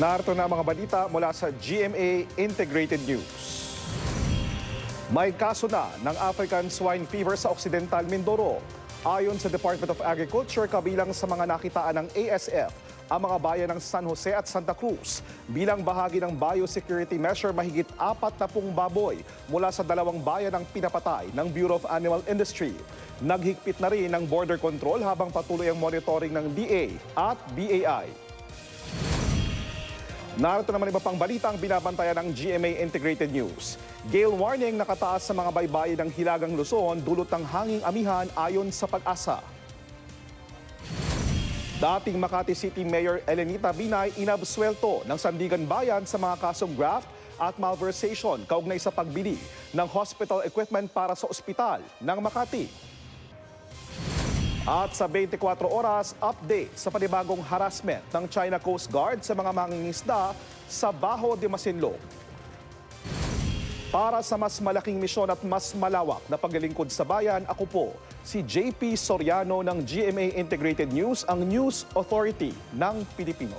Narito na ang mga balita mula sa GMA Integrated News. May kaso na ng African Swine Fever sa Occidental Mindoro. Ayon sa Department of Agriculture, kabilang sa mga nakitaan ng ASF, ang mga bayan ng San Jose at Santa Cruz. Bilang bahagi ng biosecurity measure, mahigit 40 baboy mula sa 2 bayan ang pinapatay ng Bureau of Animal Industry. Naghigpit na rin ng border control habang patuloy ang monitoring ng DA at BAI. Narito naman iba pang balita ang binabantayan ng GMA Integrated News. Gale warning nakataas sa mga baybayin ng Hilagang Luzon dulot ng hanging amihan ayon sa Pag-asa. Dating Makati City Mayor Elenita Binay inabsuelto ng Sandigan Bayan sa mga kasong graft at malversation kaugnay sa pagbili ng hospital equipment para sa ospital ng Makati. At sa 24 oras, update sa panibagong harassment ng China Coast Guard sa mga mangingisda sa Bajo de Masinloc. Para sa mas malaking misyon at mas malawak na paglilingkod sa bayan, ako po si JP Soriano ng GMA Integrated News, ang News Authority ng Pilipino.